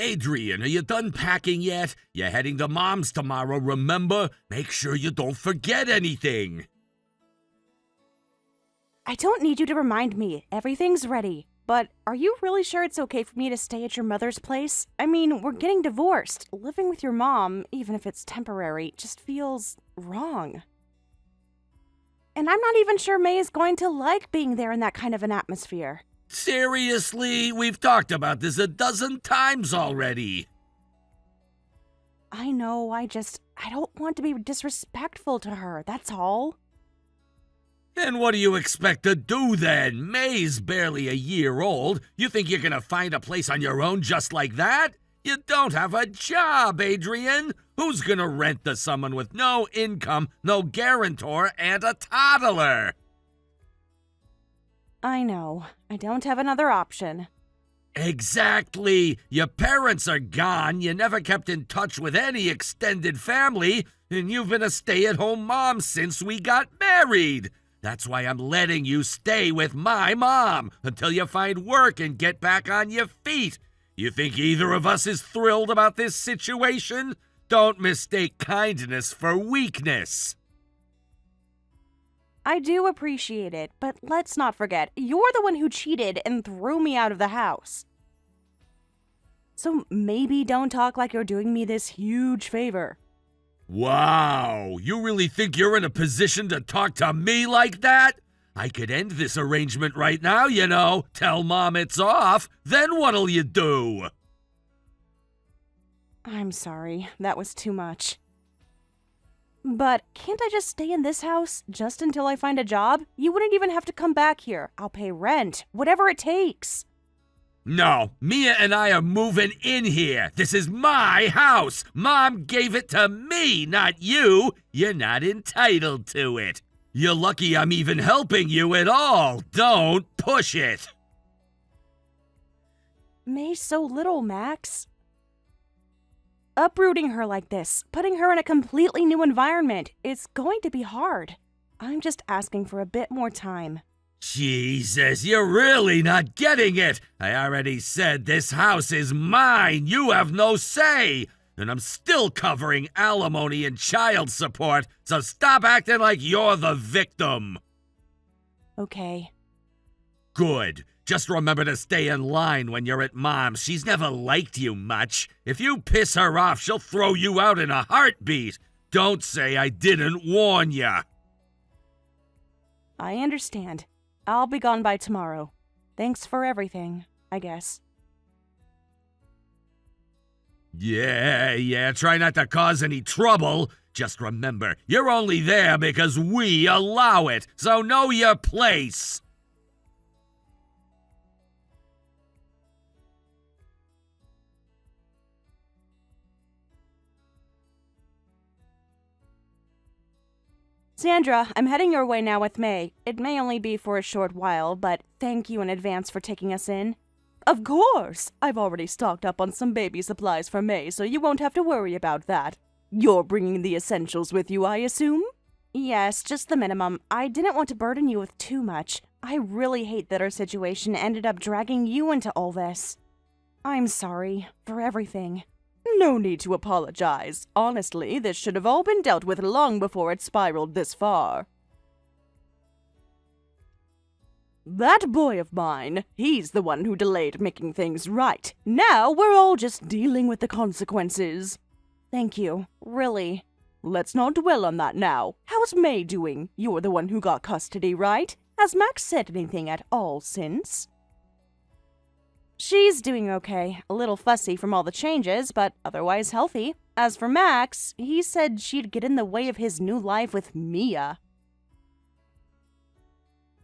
Adrien, are you done packing yet? You're heading to Mom's tomorrow, remember? Make sure you don't forget anything. I don't need you to remind me. Everything's ready. But are you really sure it's okay for me to stay at your mother's place? I mean, we're getting divorced. Living with your mom, even if it's temporary, just feels wrong. And I'm not even sure May is going to like being there in that kind of an atmosphere. Seriously? We've talked about this a dozen times already. I know, I don't want to be disrespectful to her, that's all. And what do you expect to do then? May's barely a year old. You think you're gonna find a place on your own just like that? You don't have a job, Adrien. Who's gonna rent to someone with no income, no guarantor, and a toddler? I know. I don't have another option. Exactly. Your parents are gone, you never kept in touch with any extended family, and you've been a stay-at-home mom since we got married. That's why I'm letting you stay with my mom until you find work and get back on your feet. You think either of us is thrilled about this situation? Don't mistake kindness for weakness. I do appreciate it, but let's not forget, you're the one who cheated and threw me out of the house. So maybe don't talk like you're doing me this huge favor. Wow, you really think you're in a position to talk to me like that? I could end this arrangement right now, you know. Tell Mom it's off, then what'll you do? I'm sorry, that was too much. But can't I just stay in this house just until I find a job? You wouldn't even have to come back here. I'll pay rent, whatever it takes. No, Mia and I are moving in here. This is my house. Mom gave it to me, not you. You're not entitled to it. You're lucky I'm even helping you at all. Don't push it. May's so little, Max. Uprooting her like this, putting her in a completely new environment, it's going to be hard. I'm just asking for a bit more time. Jesus, you're really not getting it. I already said this house is mine. You have no say. And I'm still covering alimony and child support, so stop acting like you're the victim. Okay. Good. Just remember to stay in line when you're at Mom's. She's never liked you much. If you piss her off, she'll throw you out in a heartbeat. Don't say I didn't warn ya. I understand. I'll be gone by tomorrow. Thanks for everything, I guess. Yeah, try not to cause any trouble. Just remember, you're only there because we allow it, so know your place. Sandra, I'm heading your way now with May. It may only be for a short while, but thank you in advance for taking us in. Of course! I've already stocked up on some baby supplies for May, so you won't have to worry about that. You're bringing the essentials with you, I assume? Yes, just the minimum. I didn't want to burden you with too much. I really hate that our situation ended up dragging you into all this. I'm sorry for everything. No need to apologize. Honestly, this should have all been dealt with long before it spiraled this far. That boy of mine, he's the one who delayed making things right. Now we're all just dealing with the consequences. Thank you, really. Let's not dwell on that now. How's May doing? You're the one who got custody, right? Has Max said anything at all since? She's doing okay. A little fussy from all the changes, but otherwise healthy. As for Max, he said she'd get in the way of his new life with Mia.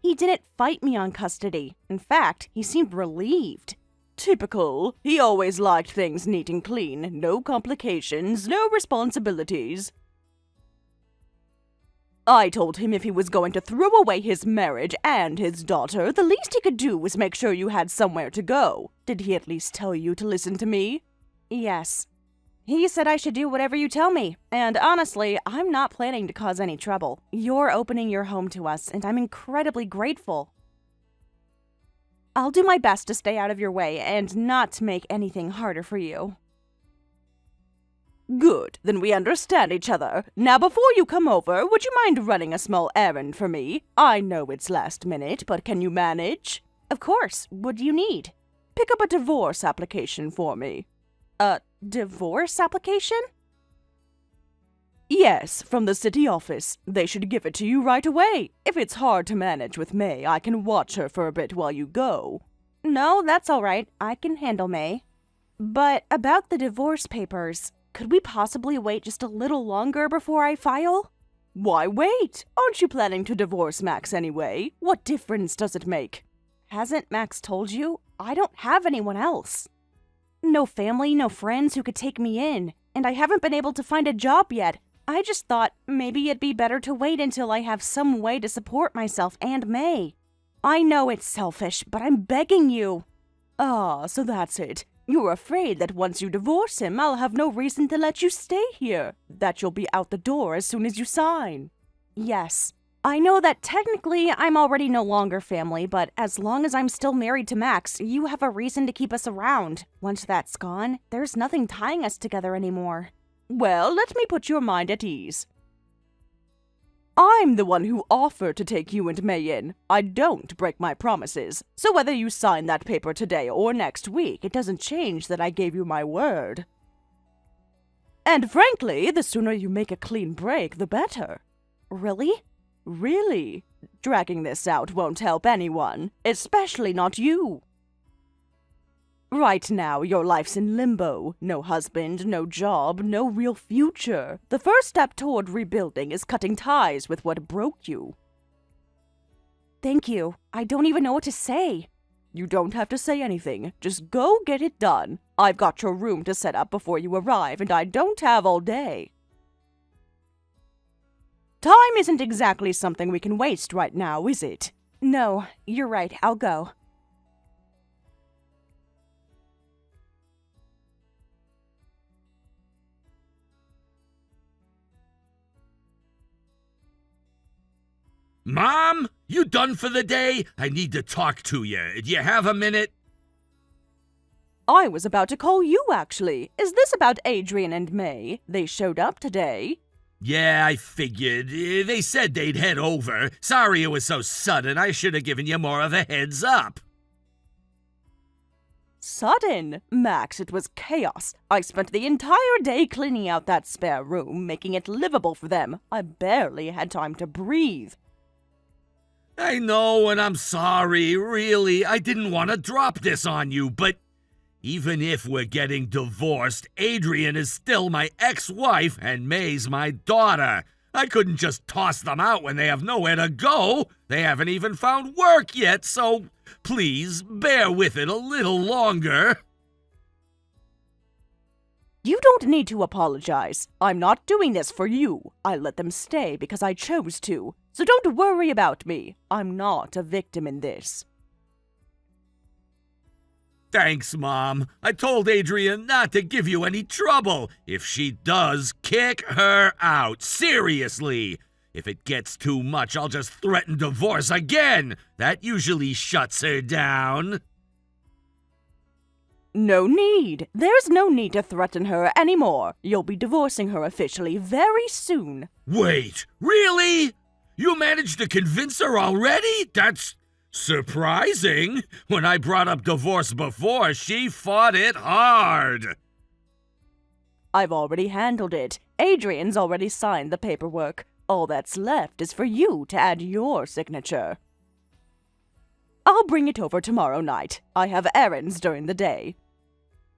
He didn't fight me on custody. In fact, he seemed relieved. Typical. He always liked things neat and clean. No complications, no responsibilities. I told him if he was going to throw away his marriage and his daughter, the least he could do was make sure you had somewhere to go. Did he at least tell you to listen to me? Yes. He said I should do whatever you tell me, and honestly, I'm not planning to cause any trouble. You're opening your home to us, and I'm incredibly grateful. I'll do my best to stay out of your way and not to make anything harder for you. Good, then we understand each other. Now before you come over, would you mind running a small errand for me? I know it's last minute, but can you manage? Of course. What do you need? Pick up a divorce application for me. A divorce application? Yes, from the city office. They should give it to you right away. If it's hard to manage with May, I can watch her for a bit while you go. No, that's all right. I can handle May. But about the divorce papers, could we possibly wait just a little longer before I file? Why wait? Aren't you planning to divorce Max anyway? What difference does it make? Hasn't Max told you? I don't have anyone else. No family, no friends who could take me in, and I haven't been able to find a job yet. I just thought maybe it'd be better to wait until I have some way to support myself and May. I know it's selfish, but I'm begging you. Ah, so that's it. You're afraid that once you divorce him, I'll have no reason to let you stay here. That you'll be out the door as soon as you sign. Yes. I know that technically I'm already no longer family, but as long as I'm still married to Max, you have a reason to keep us around. Once that's gone, there's nothing tying us together anymore. Well, let me put your mind at ease. I'm the one who offered to take you and May in. I don't break my promises. So whether you sign that paper today or next week, it doesn't change that I gave you my word. And frankly, the sooner you make a clean break, the better. Really? Really? Dragging this out won't help anyone, especially not you. Right now, your life's in limbo. No husband, no job, no real future. The first step toward rebuilding is cutting ties with what broke you. Thank you. I don't even know what to say. You don't have to say anything. Just go get it done. I've got your room to set up before you arrive, and I don't have all day. Time isn't exactly something we can waste right now, is it? No, you're right. I'll go. Mom, you done for the day? I need to talk to you. Do you have a minute? I was about to call you, actually. Is this about Adrien and May? They showed up today. Yeah, I figured. They said they'd head over. Sorry it was so sudden. I should have given you more of a heads up. Sudden? Max, it was chaos. I spent the entire day cleaning out that spare room, making it livable for them. I barely had time to breathe. I know, and I'm sorry. Really, I didn't want to drop this on you, but even if we're getting divorced, Adrien is still my ex-wife and May's my daughter. I couldn't just toss them out when they have nowhere to go. They haven't even found work yet, so please bear with it a little longer. You don't need to apologize. I'm not doing this for you. I let them stay because I chose to. So don't worry about me. I'm not a victim in this. Thanks, Mom. I told Adrien not to give you any trouble. If she does, kick her out. Seriously. If it gets too much, I'll just threaten divorce again. That usually shuts her down. No need. There's no need to threaten her anymore. You'll be divorcing her officially very soon. Wait, really? You managed to convince her already? That's surprising. When I brought up divorce before, she fought it hard. I've already handled it. Adrien's already signed the paperwork. All that's left is for you to add your signature. I'll bring it over tomorrow night. I have errands during the day.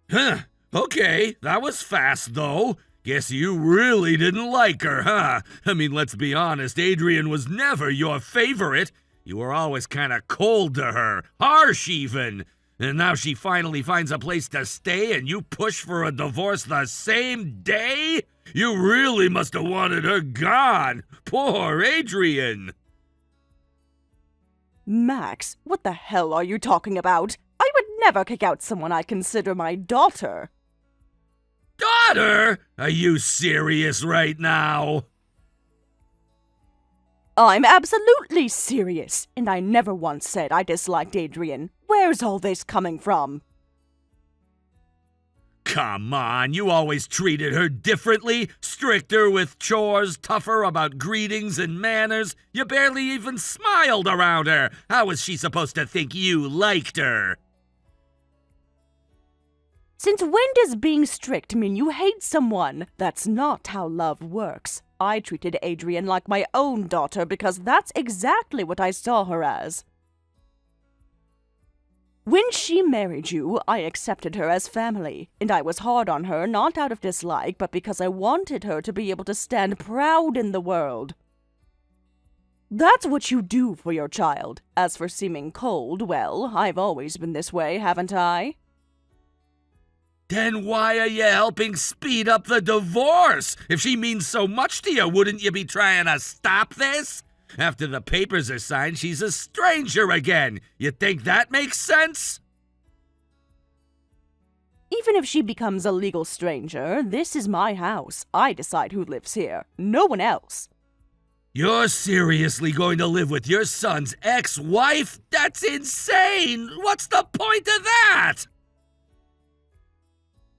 Huh. Okay, that was fast, though. Guess you really didn't like her, huh? I mean, let's be honest, Adrien was never your favorite. You were always kinda cold to her, harsh even. And now she finally finds a place to stay and you push for a divorce the same day? You really must have wanted her gone. Poor Adrien. Max, what the hell are you talking about? I would never kick out someone I consider my daughter. Daughter? Are you serious right now? I'm absolutely serious, and I never once said I disliked Adrien. Where's all this coming from? Come on, you always treated her differently. Stricter with chores, tougher about greetings and manners. You barely even smiled around her. How was she supposed to think you liked her? Since when does being strict mean you hate someone? That's not how love works. I treated Adrien like my own daughter because that's exactly what I saw her as. When she married you, I accepted her as family, and I was hard on her not out of dislike, but because I wanted her to be able to stand proud in the world. That's what you do for your child. As for seeming cold, well, I've always been this way, haven't I? Then why are you helping speed up the divorce? If she means so much to you, wouldn't you be trying to stop this? After the papers are signed, she's a stranger again. You think that makes sense? Even if she becomes a legal stranger, this is my house. I decide who lives here, no one else. You're seriously going to live with your son's ex-wife? That's insane! What's the point of that?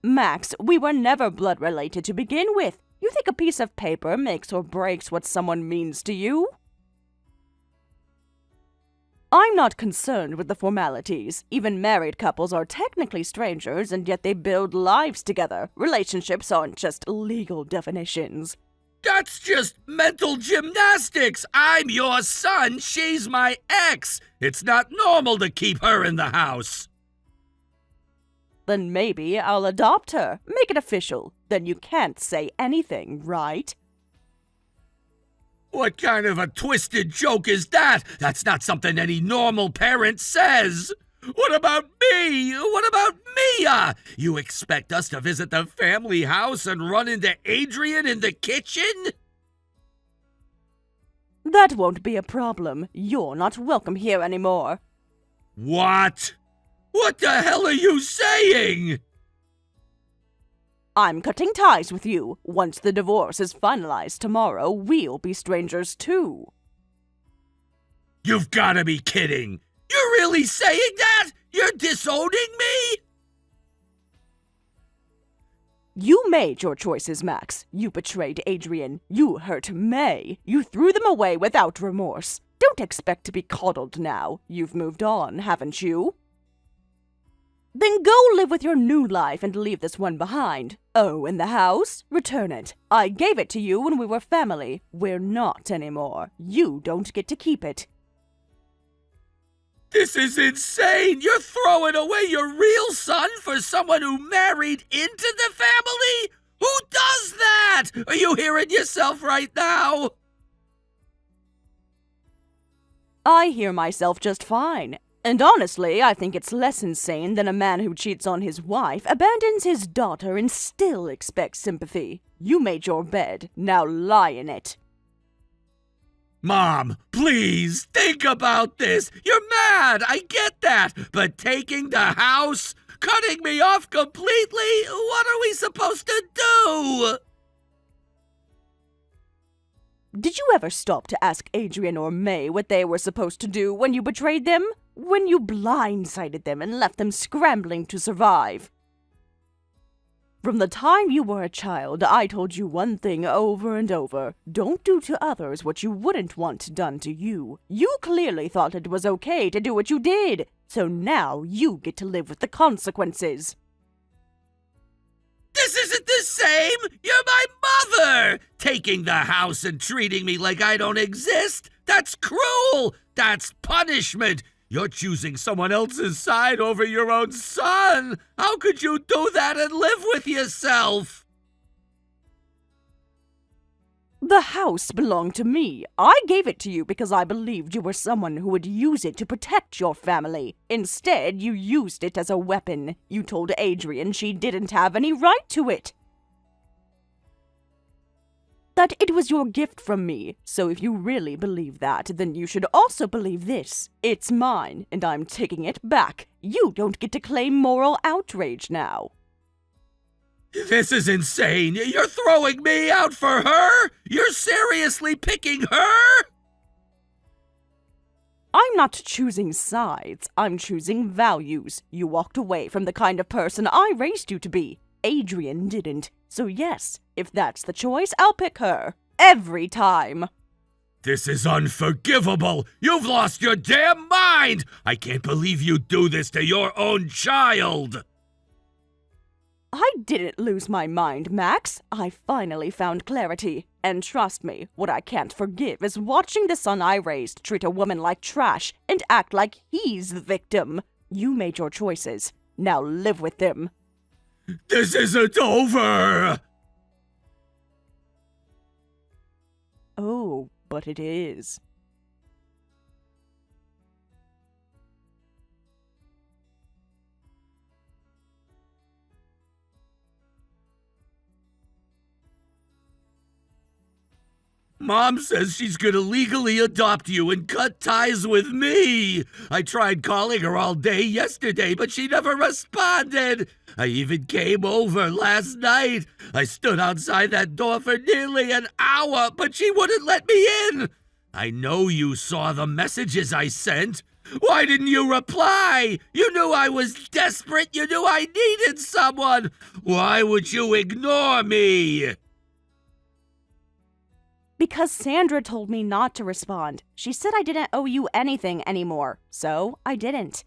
Max, we were never blood related to begin with. You think a piece of paper makes or breaks what someone means to you? I'm not concerned with the formalities. Even married couples are technically strangers, and yet they build lives together. Relationships aren't just legal definitions. That's just mental gymnastics! I'm your son, she's my ex! It's not normal to keep her in the house! Then maybe I'll adopt her. Make it official. Then you can't say anything, right? What kind of a twisted joke is that? That's not something any normal parent says. What about me? What about Mia? You expect us to visit the family house and run into Adrien in the kitchen? That won't be a problem. You're not welcome here anymore. What? What the hell are you saying? I'm cutting ties with you. Once the divorce is finalized tomorrow, we'll be strangers too. You've gotta be kidding. You're really saying that? You're disowning me? You made your choices, Max. You betrayed Adrien. You hurt May. You threw them away without remorse. Don't expect to be coddled now. You've moved on, haven't you? Then go live with your new life and leave this one behind. Oh, and the house? Return it. I gave it to you when we were family. We're not anymore. You don't get to keep it. This is insane! You're throwing away your real son for someone who married into the family? Who does that? Are you hearing yourself right now? I hear myself just fine. And honestly, I think it's less insane than a man who cheats on his wife, abandons his daughter, and still expects sympathy. You made your bed. Now lie in it. Mom, please, think about this. You're mad, I get that. But taking the house? Cutting me off completely? What are we supposed to do? Did you ever stop to ask Adrien or May what they were supposed to do when you betrayed them? When you blindsided them and left them scrambling to survive? From the time you were a child, I told you one thing over and over. Don't do to others what you wouldn't want done to you. You clearly thought it was okay to do what you did, so now you get to live with the consequences. This isn't the same! You're my mother! Taking the house and treating me like I don't exist? That's cruel! That's punishment! You're choosing someone else's side over your own son! How could you do that and live with yourself? The house belonged to me. I gave it to you because I believed you were someone who would use it to protect your family. Instead, you used it as a weapon. You told Adrien she didn't have any right to it. That it was your gift from me. So if you really believe that, then you should also believe this. It's mine, and I'm taking it back. You don't get to claim moral outrage now. This is insane! You're throwing me out for her? You're seriously picking her? I'm not choosing sides. I'm choosing values. You walked away from the kind of person I raised you to be. Adrien didn't. So yes, if that's the choice, I'll pick her. Every time. This is unforgivable! You've lost your damn mind! I can't believe you do this to your own child! I didn't lose my mind, Max. I finally found clarity. And trust me, what I can't forgive is watching the son I raised treat a woman like trash and act like he's the victim. You made your choices. Now live with them. This isn't over! Oh, but it is. Mom says she's gonna legally adopt you and cut ties with me. I tried calling her all day yesterday, but she never responded. I even came over last night. I stood outside that door for nearly an hour, but she wouldn't let me in. I know you saw the messages I sent. Why didn't you reply? You knew I was desperate. You knew I needed someone. Why would you ignore me? Because Sandra told me not to respond. She said I didn't owe you anything anymore, so I didn't.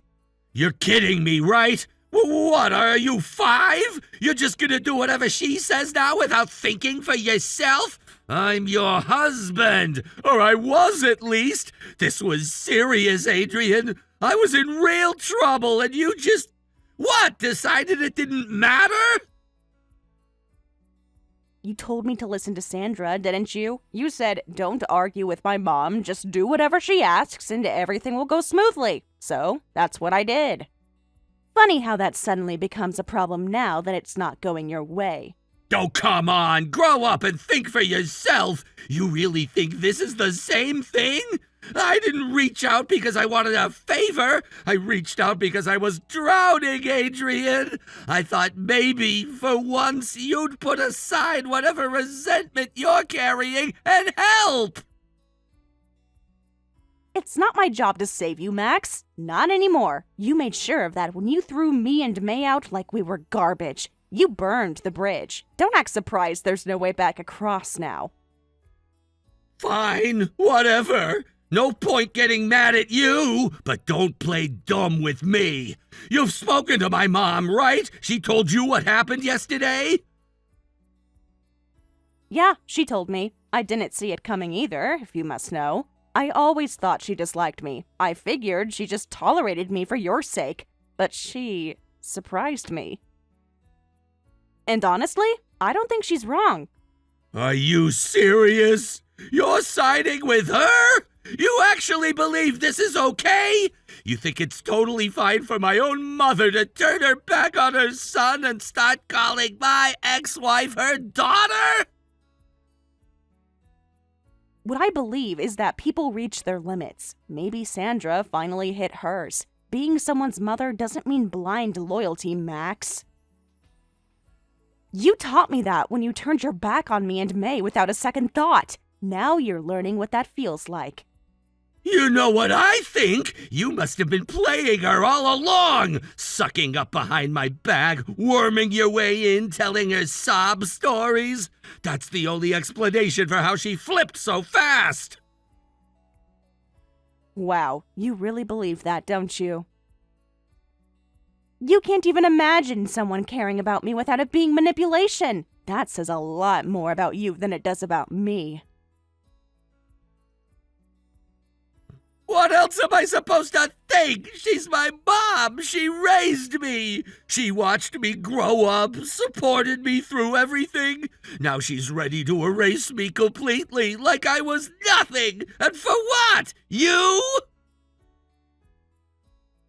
You're kidding me, right? What, are you 5? You're just gonna do whatever she says now without thinking for yourself? I'm your husband, or I was at least. This was serious, Adrien. I was in real trouble, and you just... What, decided it didn't matter? You told me to listen to Sandra, didn't you? You said, don't argue with my mom, just do whatever she asks and everything will go smoothly. So, that's what I did. Funny how that suddenly becomes a problem now that it's not going your way. Oh, come on, grow up and think for yourself. You really think this is the same thing? I didn't reach out because I wanted a favor. I reached out because I was drowning, Adrien. I thought maybe, for once, you'd put aside whatever resentment you're carrying and help. It's not my job to save you, Max. Not anymore. You made sure of that when you threw me and May out like we were garbage. You burned the bridge. Don't act surprised there's no way back across now. Fine, whatever. No point getting mad at you, but don't play dumb with me. You've spoken to my mom, right? She told you what happened yesterday? Yeah, she told me. I didn't see it coming either, if you must know. I always thought she disliked me. I figured she just tolerated me for your sake. But she surprised me. And honestly, I don't think she's wrong. Are you serious? You're siding with her? You actually believe this is okay? You think it's totally fine for my own mother to turn her back on her son and start calling my ex-wife her daughter? What I believe is that people reach their limits. Maybe Sandra finally hit hers. Being someone's mother doesn't mean blind loyalty, Max. You taught me that when you turned your back on me and May without a second thought. Now you're learning what that feels like. You know what I think? You must have been playing her all along, sucking up behind my back, worming your way in, telling her sob stories. That's the only explanation for how she flipped so fast. Wow, you really believe that, don't you? You can't even imagine someone caring about me without it being manipulation. That says a lot more about you than it does about me. What else am I supposed to think? She's my mom. She raised me. She watched me grow up, supported me through everything. Now she's ready to erase me completely, like I was nothing. And for what? You?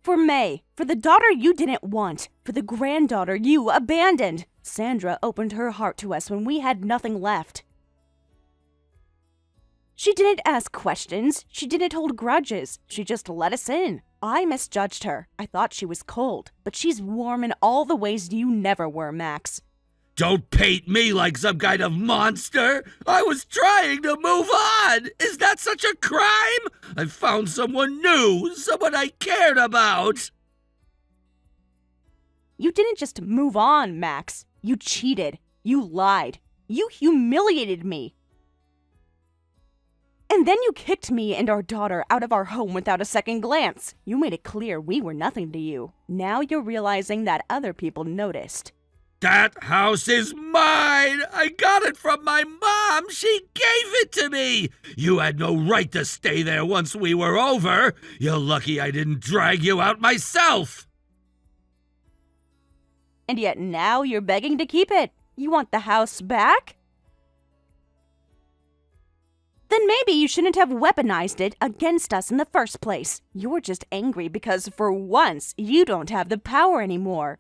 For May, for the daughter you didn't want, for the granddaughter you abandoned. Sandra opened her heart to us when we had nothing left. She didn't ask questions. She didn't hold grudges. She just let us in. I misjudged her. I thought she was cold, but she's warm in all the ways you never were, Max. Don't paint me like some kind of monster. I was trying to move on. Is that such a crime? I found someone new, someone I cared about. You didn't just move on, Max. You cheated. You lied. You humiliated me. And then you kicked me and our daughter out of our home without a second glance. You made it clear we were nothing to you. Now you're realizing that other people noticed. That house is mine! I got it from my mom! She gave it to me! You had no right to stay there once we were over! You're lucky I didn't drag you out myself! And yet now you're begging to keep it. You want the house back? Then maybe you shouldn't have weaponized it against us in the first place. You're just angry because for once you don't have the power anymore.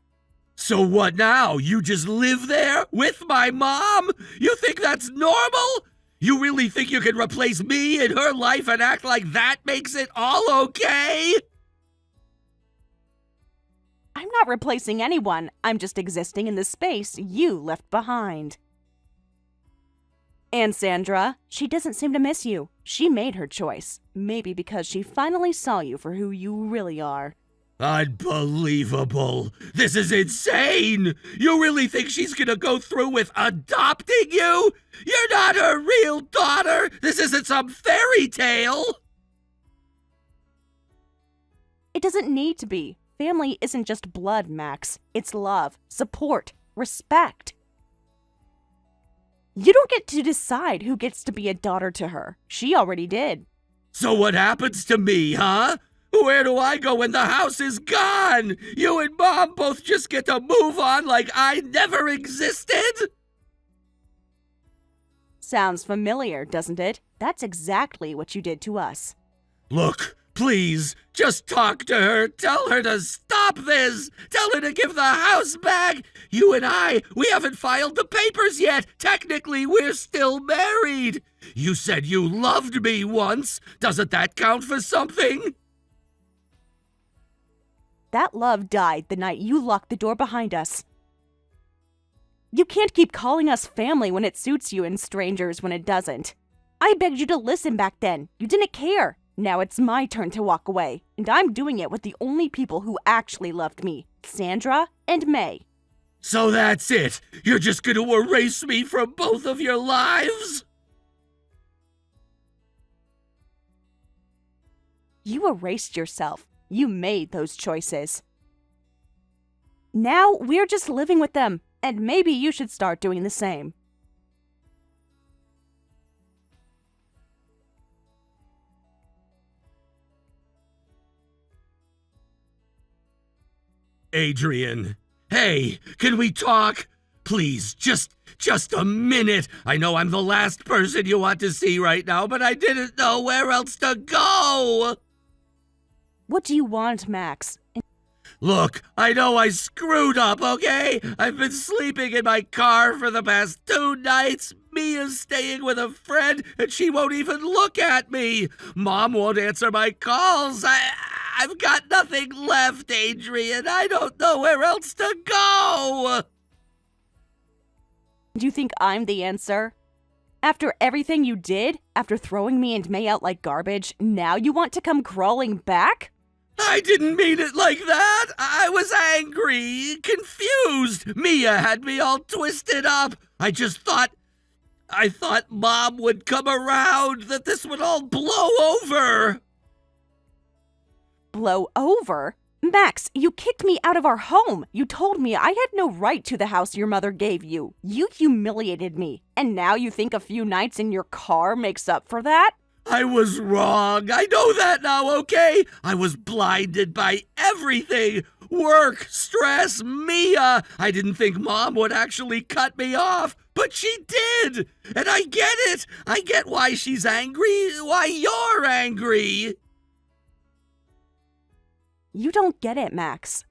So what now? You just live there with my mom? You think that's normal? You really think you can replace me in her life and act like that makes it all okay? I'm not replacing anyone. I'm just existing in the space you left behind. And Sandra, she doesn't seem to miss you. She made her choice. Maybe because she finally saw you for who you really are. Unbelievable. This is insane. You really think she's gonna go through with adopting you? You're not her real daughter. This isn't some fairy tale. It doesn't need to be. Family isn't just blood, Max. It's love, support, respect. You don't get to decide who gets to be a daughter to her. She already did. So what happens to me, huh? Where do I go when the house is gone? You and Mom both just get to move on like I never existed? Sounds familiar, doesn't it? That's exactly what you did to us. Look, please, just talk to her. Tell her to stop this. Tell her to give the house back. You and we haven't filed the papers yet. Technically, we're still married. You said you loved me once. Doesn't that count for something? That love died the night you locked the door behind us. You can't keep calling us family when it suits you and strangers when it doesn't. I begged you to listen back then. You didn't care. Now it's my turn to walk away, and I'm doing it with the only people who actually loved me, Sandra and May. So that's it? You're just going to erase me from both of your lives? You erased yourself. You made those choices. Now we're just living with them, and maybe you should start doing the same. Adrien, hey, can we talk? Please, just a minute. I know I'm the last person you want to see right now, but I didn't know where else to go. What do you want, Max? Look, I know I screwed up, okay? I've been sleeping in my car for the past 2 nights. Mia's staying with a friend, and she won't even look at me. Mom won't answer my calls. I've got nothing left, Adrien. I don't know where else to go. Do you think I'm the answer? After everything you did, after throwing me and May out like garbage, now you want to come crawling back? I didn't mean it like that. I was angry, confused. Mia had me all twisted up. I thought Mom would come around, that this would all blow over. Blow over? Max, you kicked me out of our home. You told me I had no right to the house your mother gave you. You humiliated me. And now you think a few nights in your car makes up for that? I was wrong. I know that now, okay? I was blinded by everything. Work, stress, Mia. I didn't think Mom would actually cut me off, but she did. And I get it. I get why she's angry, why you're angry. You don't get it, Max.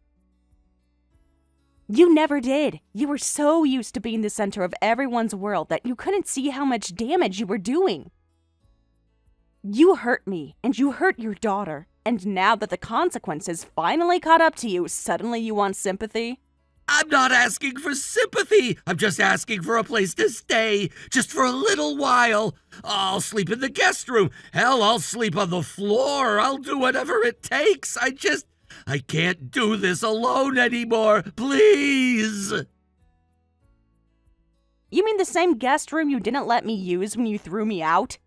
You never did. You were so used to being the center of everyone's world that you couldn't see how much damage you were doing. You hurt me, and you hurt your daughter. And now that the consequences finally caught up to you, suddenly you want sympathy? I'm not asking for sympathy. I'm just asking for a place to stay, just for a little while. I'll sleep in the guest room. Hell, I'll sleep on the floor. I'll do whatever it takes. I can't do this alone anymore. Please. You mean the same guest room you didn't let me use when you threw me out?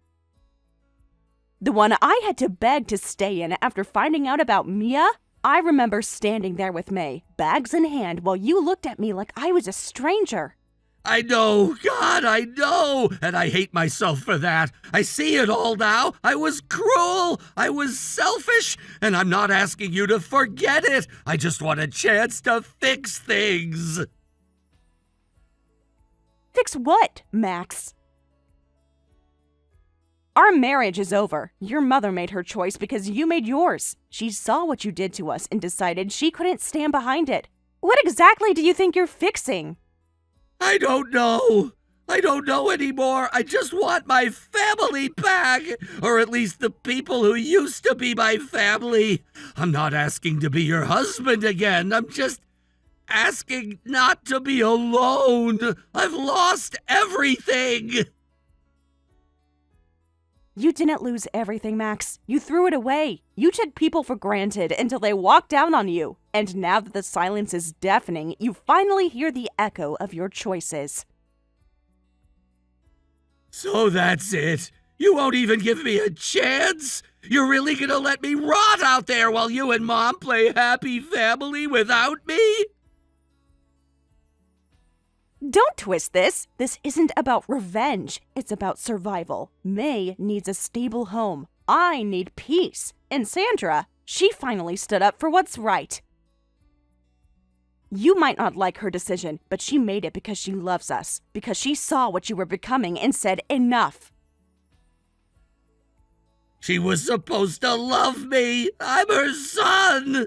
The one I had to beg to stay in after finding out about Mia? I remember standing there with May, bags in hand, while you looked at me like I was a stranger. I know, God, I know, and I hate myself for that. I see it all now. I was cruel, I was selfish, and I'm not asking you to forget it. I just want a chance to fix things. Fix what, Max? Our marriage is over. Your mother made her choice because you made yours. She saw what you did to us and decided she couldn't stand behind it. What exactly do you think you're fixing? I don't know. I don't know anymore. I just want my family back, or at least the people who used to be my family. I'm not asking to be your husband again. I'm just asking not to be alone. I've lost everything. You didn't lose everything, Max. You threw it away. You took people for granted until they walked down on you. And now that the silence is deafening, you finally hear the echo of your choices. So that's it. You won't even give me a chance? You're really gonna let me rot out there while you and Mom play happy family without me? Don't twist this. This isn't about revenge. It's about survival. May needs a stable home. I need peace. And Sandra, she finally stood up for what's right. You might not like her decision, but she made it because she loves us. Because she saw what you were becoming and said enough. She was supposed to love me. I'm her son.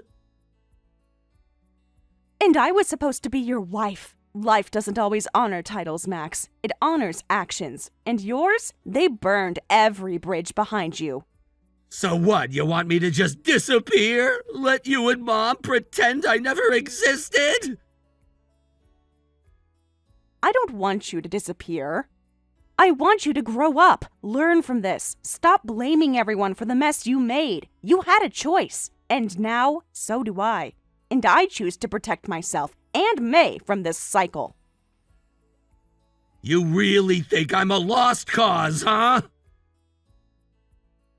And I was supposed to be your wife. Life doesn't always honor titles, Max. It honors actions. And yours? They burned every bridge behind you. So what, you want me to just disappear? Let you and Mom pretend I never existed? I don't want you to disappear. I want you to grow up. Learn from this. Stop blaming everyone for the mess you made. You had a choice. And now, so do I. And I choose to protect myself and May from this cycle. You really think I'm a lost cause, huh?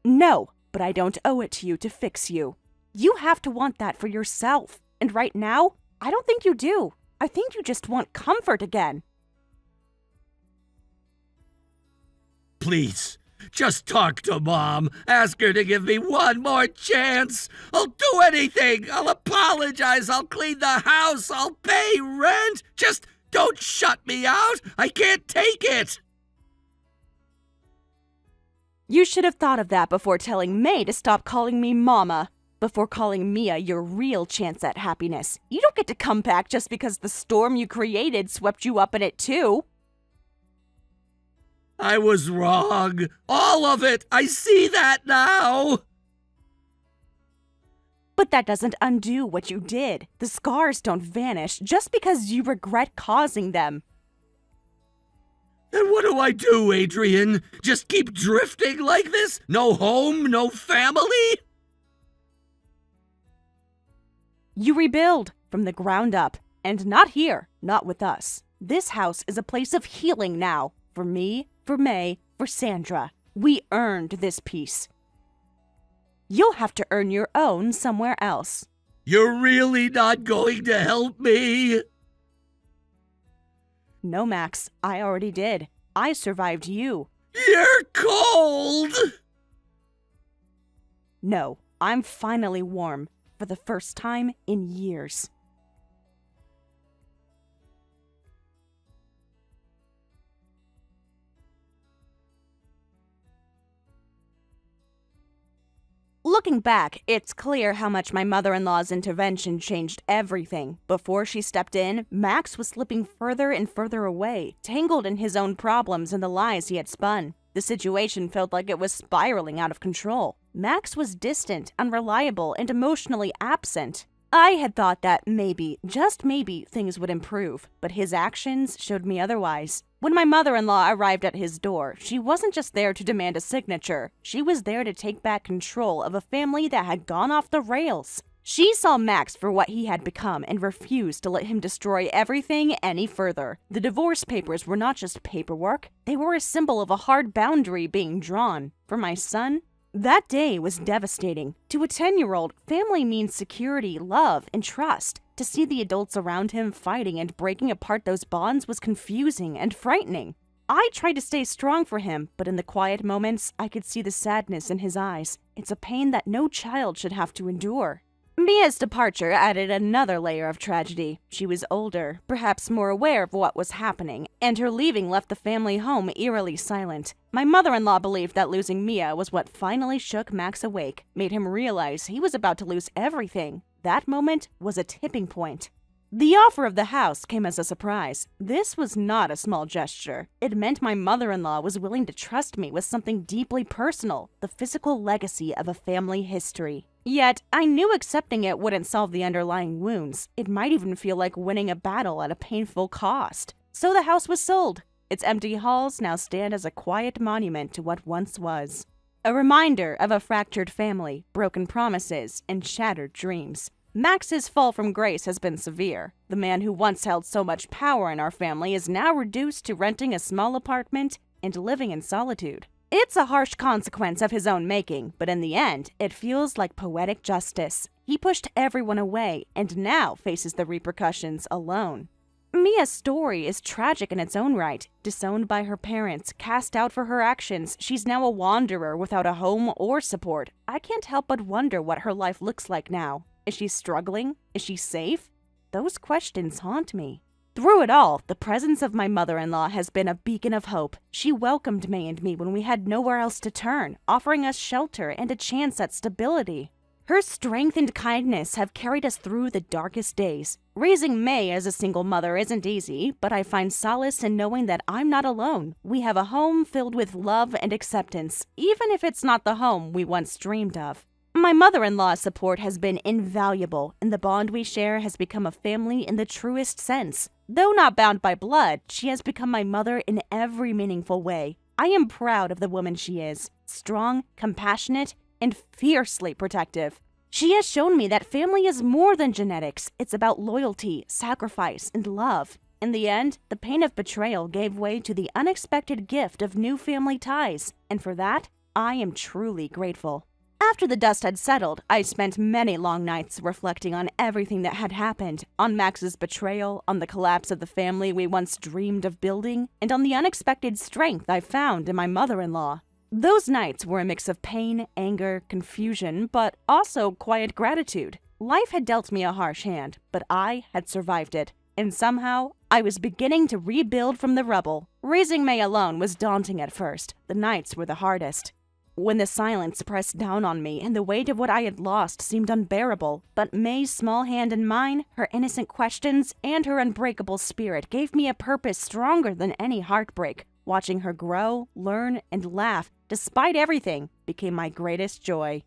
No, but I don't owe it to you to fix you. You have to want that for yourself. And right now, I don't think you do. I think you just want comfort again. Please, just talk to Mom. Ask her to give me one more chance. I'll do anything. I'll apologize. I'll clean the house. I'll pay rent. Just don't shut me out. I can't take it. You should have thought of that before telling May to stop calling me Mama. Before calling Mia your real chance at happiness. You don't get to come back just because the storm you created swept you up in it too. I was wrong. All of it. I see that now. But that doesn't undo what you did. The scars don't vanish just because you regret causing them. Then what do I do, Adrien? Just keep drifting like this? No home, no family? You rebuild from the ground up. And not here, not with us. This house is a place of healing now. For me, for May, for Sandra. We earned this peace. You'll have to earn your own somewhere else. You're really not going to help me? No, Max, I already did. I survived you. You're cold! No, I'm finally warm. For the first time in years. Looking back, it's clear how much my mother-in-law's intervention changed everything. Before she stepped in, Max was slipping further and further away, tangled in his own problems and the lies he had spun. The situation felt like it was spiraling out of control. Max was distant, unreliable, and emotionally absent. I had thought that maybe, just maybe, things would improve, but his actions showed me otherwise. When my mother-in-law arrived at his door, she wasn't just there to demand a signature. She was there to take back control of a family that had gone off the rails. She saw Max for what he had become and refused to let him destroy everything any further. The divorce papers were not just paperwork. They were a symbol of a hard boundary being drawn. For my son, that day was devastating. To a 10-year-old, family means security, love, and trust. To see the adults around him fighting and breaking apart those bonds was confusing and frightening. I tried to stay strong for him, but in the quiet moments, I could see the sadness in his eyes. It's a pain that no child should have to endure. Mia's departure added another layer of tragedy. She was older, perhaps more aware of what was happening, and her leaving left the family home eerily silent. My mother-in-law believed that losing Mia was what finally shook Max awake, made him realize he was about to lose everything. That moment was a tipping point. The offer of the house came as a surprise. This was not a small gesture. It meant my mother-in-law was willing to trust me with something deeply personal, the physical legacy of a family history. Yet, I knew accepting it wouldn't solve the underlying wounds. It might even feel like winning a battle at a painful cost. So the house was sold. Its empty halls now stand as a quiet monument to what once was. A reminder of a fractured family, broken promises, and shattered dreams. Max's fall from grace has been severe. The man who once held so much power in our family is now reduced to renting a small apartment and living in solitude. It's a harsh consequence of his own making, but in the end, it feels like poetic justice. He pushed everyone away and now faces the repercussions alone. Mia's story is tragic in its own right. Disowned by her parents, cast out for her actions, she's now a wanderer without a home or support. I can't help but wonder what her life looks like now. Is she struggling? Is she safe? Those questions haunt me. Through it all, the presence of my mother-in-law has been a beacon of hope. She welcomed May and me when we had nowhere else to turn, offering us shelter and a chance at stability. Her strength and kindness have carried us through the darkest days. Raising May as a single mother isn't easy, but I find solace in knowing that I'm not alone. We have a home filled with love and acceptance, even if it's not the home we once dreamed of. My mother-in-law's support has been invaluable, and the bond we share has become a family in the truest sense. Though not bound by blood, she has become my mother in every meaningful way. I am proud of the woman she is, strong, compassionate, and fiercely protective. She has shown me that family is more than genetics. It's about loyalty, sacrifice, and love. In the end, the pain of betrayal gave way to the unexpected gift of new family ties, and for that, I am truly grateful. After the dust had settled, I spent many long nights reflecting on everything that had happened, on Max's betrayal, on the collapse of the family we once dreamed of building, and on the unexpected strength I found in my mother-in-law. Those nights were a mix of pain, anger, confusion, but also quiet gratitude. Life had dealt me a harsh hand, but I had survived it, and somehow I was beginning to rebuild from the rubble. Raising May alone was daunting at first. The nights were the hardest. When the silence pressed down on me and the weight of what I had lost seemed unbearable, but May's small hand in mine, her innocent questions, and her unbreakable spirit gave me a purpose stronger than any heartbreak. Watching her grow, learn, and laugh, despite everything, became my greatest joy.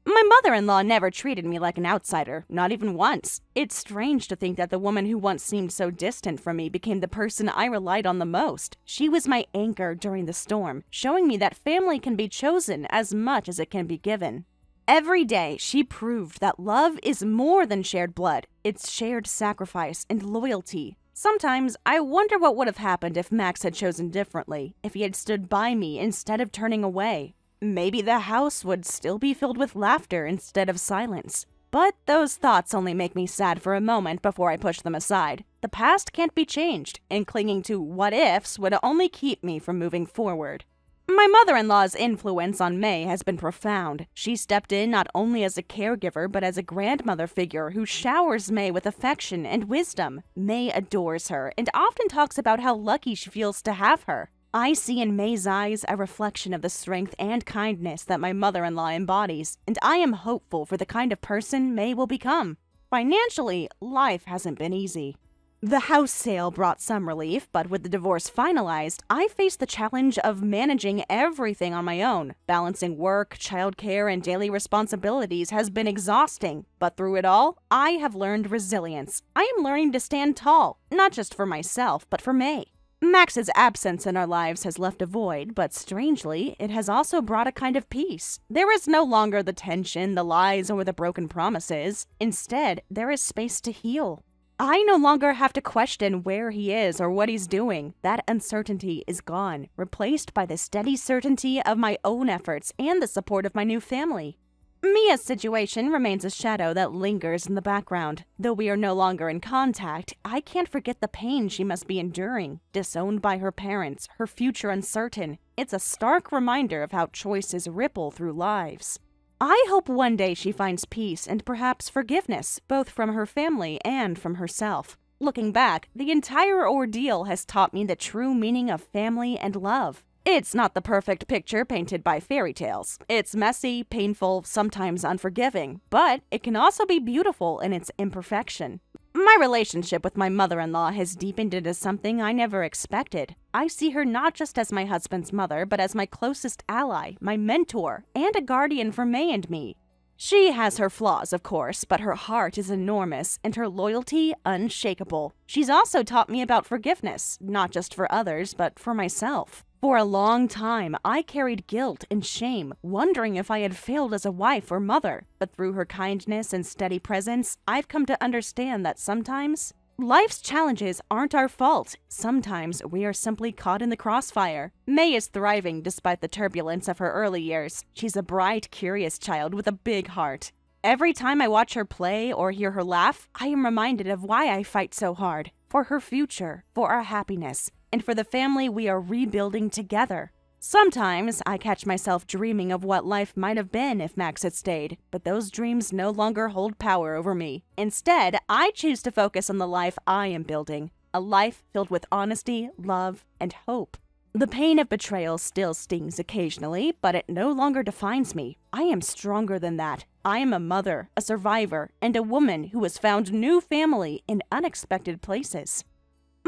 My mother-in-law never treated me like an outsider, not even once. It's strange to think that the woman who once seemed so distant from me became the person I relied on the most. She was my anchor during the storm, showing me that family can be chosen as much as it can be given. Every day, she proved that love is more than shared blood. It's shared sacrifice and loyalty. Sometimes, I wonder what would have happened if Max had chosen differently, if he had stood by me instead of turning away. Maybe the house would still be filled with laughter instead of silence. But those thoughts only make me sad for a moment before I push them aside. The past can't be changed, and clinging to what-ifs would only keep me from moving forward. My mother-in-law's influence on May has been profound. She stepped in not only as a caregiver, but as a grandmother figure who showers May with affection and wisdom. May adores her and often talks about how lucky she feels to have her. I see in May's eyes a reflection of the strength and kindness that my mother-in-law embodies, and I am hopeful for the kind of person May will become. Financially, life hasn't been easy. The house sale brought some relief, but with the divorce finalized, I faced the challenge of managing everything on my own. Balancing work, childcare, and daily responsibilities has been exhausting, but through it all, I have learned resilience. I am learning to stand tall, not just for myself, but for May. Max's absence in our lives has left a void, but strangely, it has also brought a kind of peace. There is no longer the tension, the lies, or the broken promises. Instead, there is space to heal. I no longer have to question where he is or what he's doing. That uncertainty is gone, replaced by the steady certainty of my own efforts and the support of my new family. Mia's situation remains a shadow that lingers in the background. Though we are no longer in contact, I can't forget the pain she must be enduring. Disowned by her parents, her future uncertain. It's a stark reminder of how choices ripple through lives. I hope one day she finds peace and perhaps forgiveness, both from her family and from herself. Looking back, the entire ordeal has taught me the true meaning of family and love. It's not the perfect picture painted by fairy tales. It's messy, painful, sometimes unforgiving, but it can also be beautiful in its imperfection. My relationship with my mother-in-law has deepened into something I never expected. I see her not just as my husband's mother, but as my closest ally, my mentor, and a guardian for May and me. She has her flaws, of course, but her heart is enormous and her loyalty unshakable. She's also taught me about forgiveness, not just for others, but for myself. For a long time, I carried guilt and shame, wondering if I had failed as a wife or mother. But through her kindness and steady presence, I've come to understand that sometimes life's challenges aren't our fault. Sometimes we are simply caught in the crossfire. May is thriving despite the turbulence of her early years. She's a bright, curious child with a big heart. Every time I watch her play or hear her laugh, I am reminded of why I fight so hard. For her future, for our happiness, and for the family we are rebuilding together. Sometimes I catch myself dreaming of what life might have been if Max had stayed, but those dreams no longer hold power over me. Instead, I choose to focus on the life I am building, a life filled with honesty, love, and hope. The pain of betrayal still stings occasionally, but it no longer defines me. I am stronger than that. I am a mother, a survivor, and a woman who has found new family in unexpected places.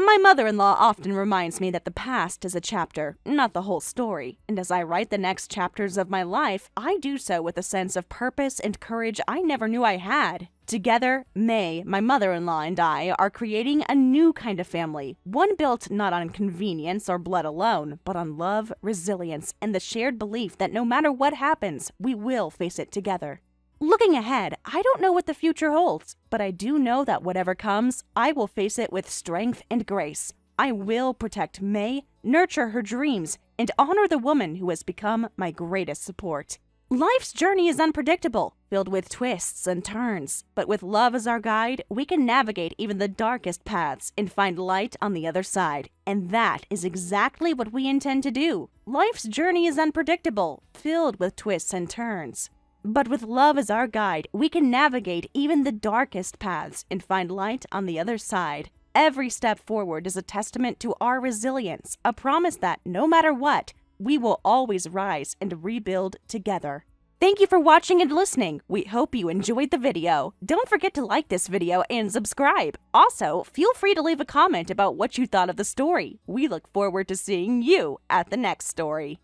My mother-in-law often reminds me that the past is a chapter, not the whole story, and as I write the next chapters of my life, I do so with a sense of purpose and courage I never knew I had. Together, May, my mother-in-law, and I are creating a new kind of family, one built not on convenience or blood alone, but on love, resilience, and the shared belief that no matter what happens, we will face it together. Looking ahead, I don't know what the future holds, but I do know that whatever comes, I will face it with strength and grace. I will protect May, nurture her dreams, and honor the woman who has become my greatest support. Life's journey is unpredictable, filled with twists and turns, but with love as our guide, we can navigate even the darkest paths and find light on the other side. And that is exactly what we intend to do. Life's journey is unpredictable, filled with twists and turns. But with love as our guide, we can navigate even the darkest paths and find light on the other side. Every step forward is a testament to our resilience, a promise that no matter what, we will always rise and rebuild together. Thank you for watching and listening. We hope you enjoyed the video. Don't forget to like this video and subscribe. Also, feel free to leave a comment about what you thought of the story. We look forward to seeing you at the next story.